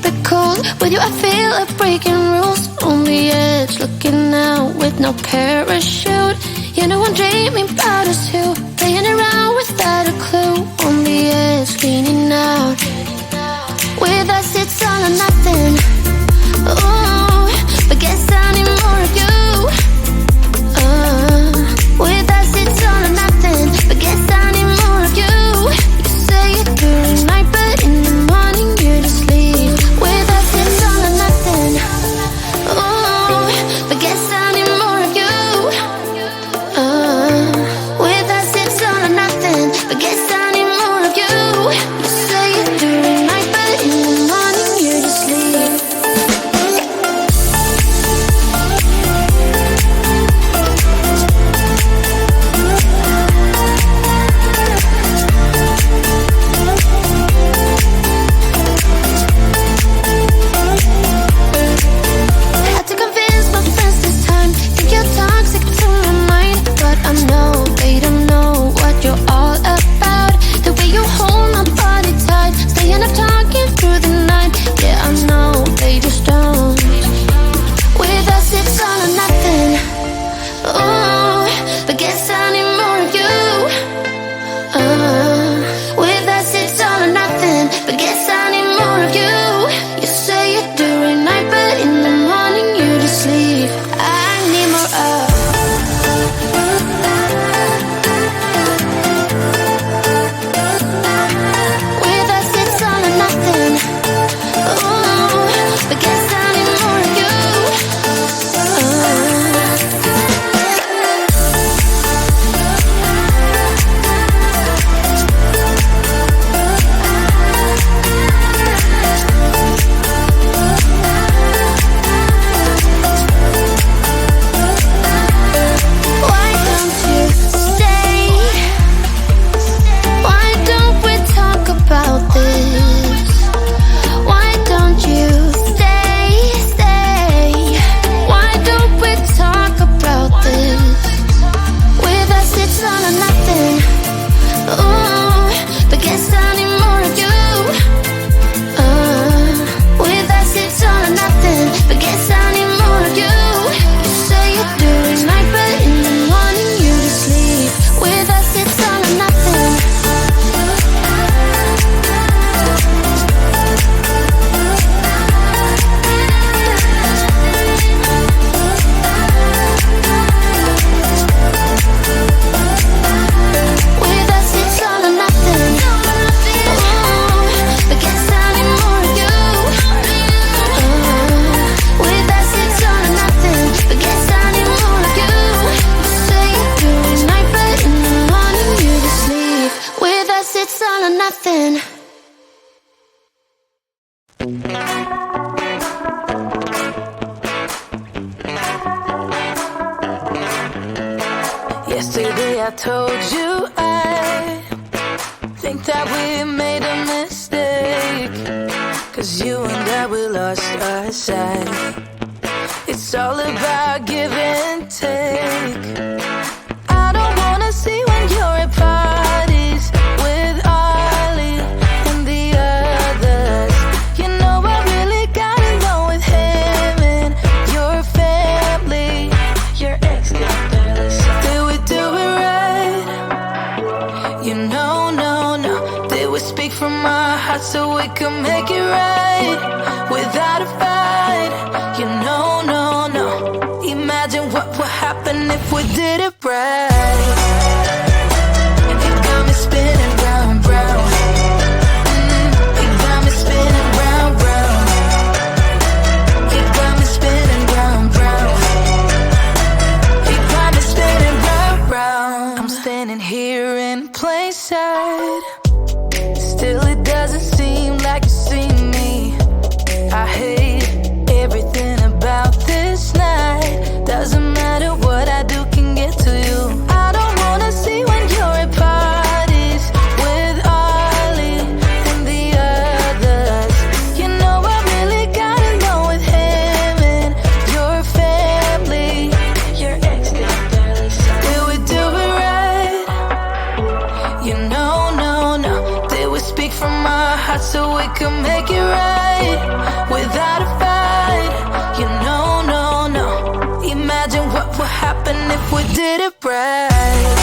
it cold. With you I feel like breaking rules. On the edge, looking out with no parachute. You know I'm dreaming about us two, playing around without a clue. On the edge, leaning out. With us it's all or nothing. Ooh, but guess I need more of you. With us it's all or nothing, but guess I need more of you. You say it during night, but in the morning you just leave. With us it's all or nothing. Ooh, but guess I need more of you. With us it's all or nothing, but guess I need more of you. You say it during night, but in the morning you just leave. Had to convince my friends this time. Think you're toxic to my mind, but I know they don't know what you're all about. The way you hold my body tight, staying up talking through the night. Yeah, I know they just don't. With us it's all or nothing. Ooh, but guess I need more of you. With us it's all or nothing, but guess I need more of you. You say it during night, but in the morning you just leave. I need more of. With us it's all or nothing. Ooh, but guess I need more of you. Why don't you stay? Why don't we talk about this? Why don't you stay? Why don't we talk about this? With us it's all or nothing. Ooh, but guess I need more of you. With us it's all or nothing, but guess I need more of you. You say it during night, but in the morning you just leave. With us it's all or nothing. With us it's all or nothing. Ooh, but guess I need more of you. With us it's all or nothing, but guess I need more of you. You say it during night, but in the morning you just leave. With us it's all or nothing. Yesterday I told you I think that we made a mistake, 'cause you and I, we lost our sight. It's all about give and take. I don't wanna see when you're at parties with Ollie and the others. You know I really gotta know with him and your family. Your ex got barely said. Did we do it right? You know, no. Did we speak from our hearts so we can make it right without a fight? You know, no. Imagine what would happen if we did it right. You got me spinning round, round. You got me spinning round, round. You got me spinning round, round. You got me spinning round, round. I'm standing here in plain sight. Still it doesn't seem like you see me. I hate everything about this night. Doesn't matter what I do can get to you. I don't wanna see when you're at parties with Ollie and the others. You know I really gotta know with him and your family. Your ex got barely said. Did we do it right? You know, no. Did we speak from our hearts so we can make it right? right without a fight. You know, no, no. Imagine what would happen if we did it right.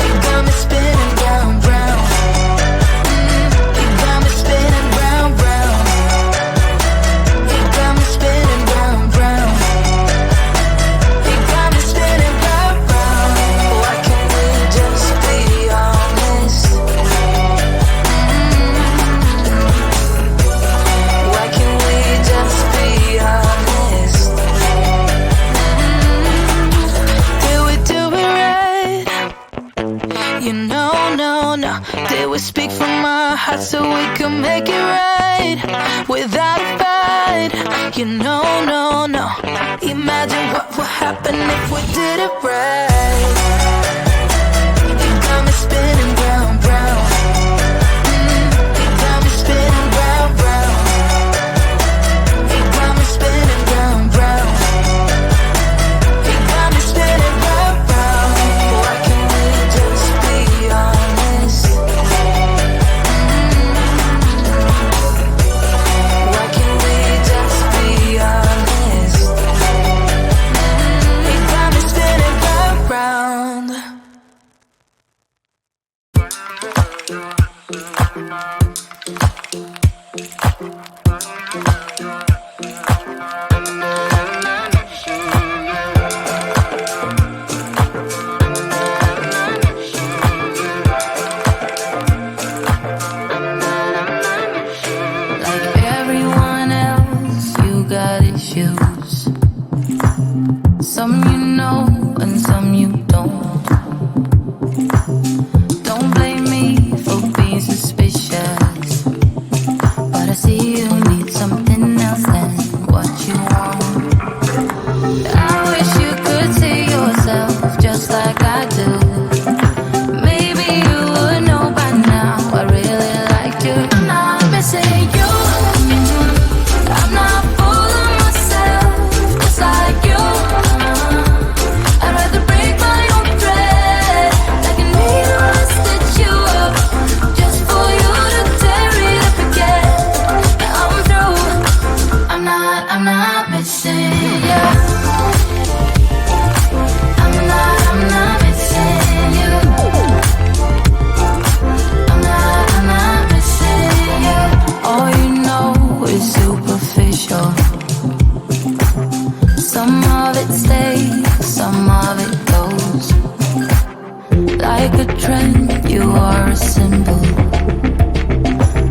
You got me spinning round, round. You got me spinning round, round. You got me spinning round, round. You got me spinning round, round. Why can't we just be honest? Why can't we just be honest? Did we do it right? You know, no, no. Did we speak from our hearts so we can make it right without a fight? You know, no, no. Imagine what would happen if we did it right. You got me spinning round, round. You got me spinning round, round. You got me spinning round, round. You got me spinning round, round. Why can't we just be honest? Why can't we just be honest? You got me spinning round, round. Like everyone else, you got issues. Some you know and some you don't. Don't blame me for being suspicious, but I see you need something else than what you want. I wish you could see yourself just like I do. Maybe you would know by now I really liked you. I'm not missing you. I'm not full of myself, just like you. I'd rather break my own thread, like a needle and stitch you up, just for you to tear it up again. Now I'm through. I'm not missing you. I'm not missing you. I'm not missing you. All you know is superficial. Some of it stays, some of it goes. Like a trend, you are a symbol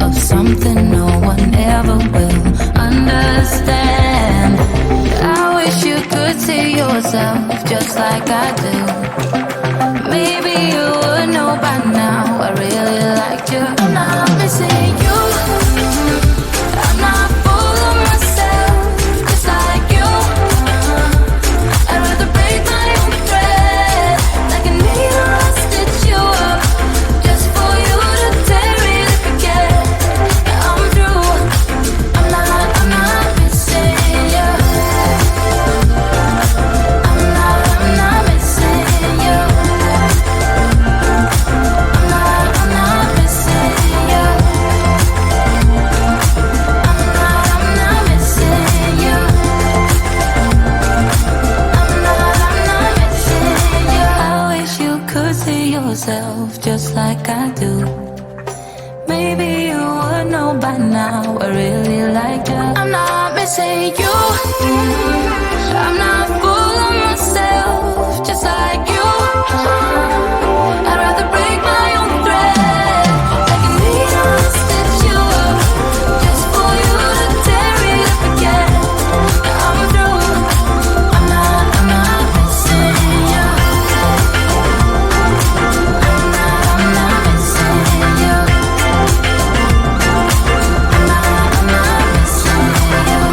of something no one ever will understand. I wish you could see yourself just like I do. Maybe you would know by now I really liked you. I'm not missing you. I'm not full of myself, just like you. I'd rather break my own thread, like a needle and stitch you up, just for you to tear it up again. Now I'm through. I'm not missing you. I'm not missing you. I'm not missing you. I'm not missing you. I'm not missing you. I wish you could see yourself just like I do. Maybe you would know by now I really like you. I'm not missing you. I'm not full of myself, just like you. I'd rather break my own thread, like a needle and stitch you up, just for you to tear it up again. Now I'm through. I'm not missing you. I'm not missing you. I'm not missing you.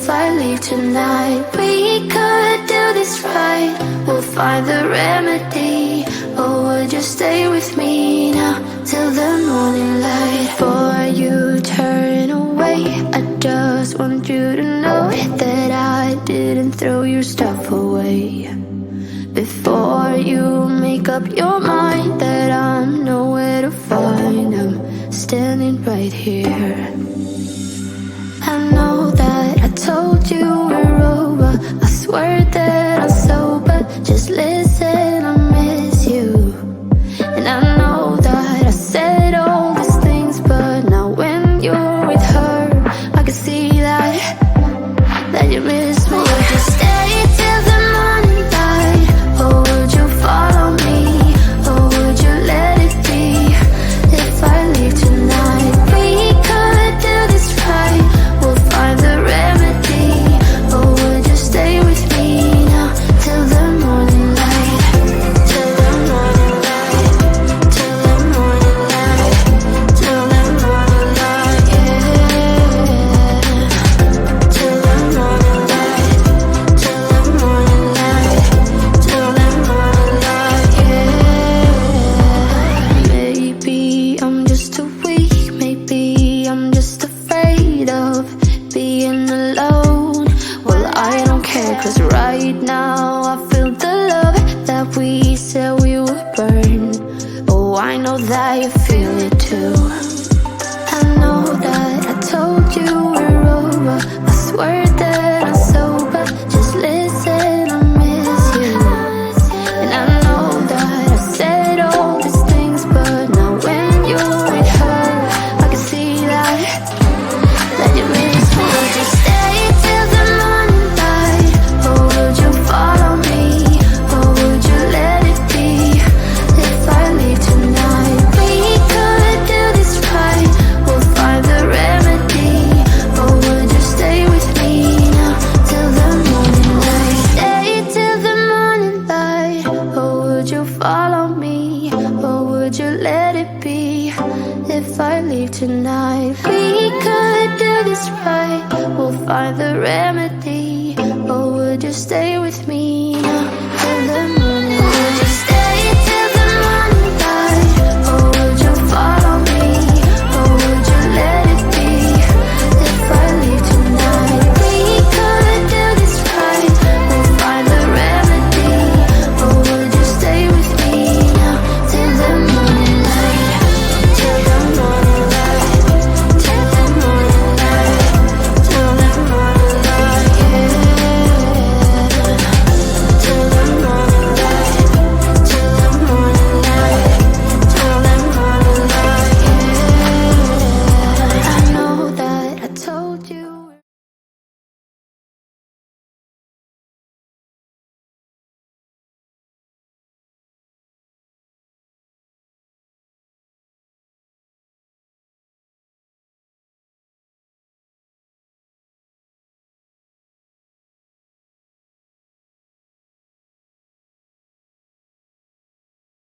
If I leave tonight, we could do this right. We'll find the remedy. Or would you stay with me now till the morning light? Before you turn away, I just want you to know that I didn't throw your stuff away. Before you make up your mind that I'm nowhere to find, I'm standing right here. I know that I told you we're over. I swear that I'm sober. Just listen, I miss you. And I know that I said all these things, but now when you're with her, I can see that you miss me. Would you stay till the morning light? Or would you follow me? Or would you let it be? If I leave tonight, we could do this right. We'll find the remedy. Or would you stay with me now till the morning light? Till the morning light. Till the morning light. Till the morning light, yeah. Till the morning light. Till the morning light. Till the morning light, yeah. Maybe I'm just too weak. Maybe I'm just afraid of being alone. Well, I don't care, 'cause right now I feel the love that we said we would burn. Oh, I know that you feel it too. I know that I told you we're over. I swear that I'm sober. Just listen, I miss you. And I know that I said all these things, but now when you're with her, I can see that you miss me. Would you stay till the morning light? Or would you follow me? Or would you let it be? If I leave tonight, we could do this right. We'll find the remedy. Or would you stay with me now till the morning light? Stay till the morning light. Or would you follow me? Or would you let it be? If I leave tonight, we could do this right. We'll find the remedy. Or would you stay with me now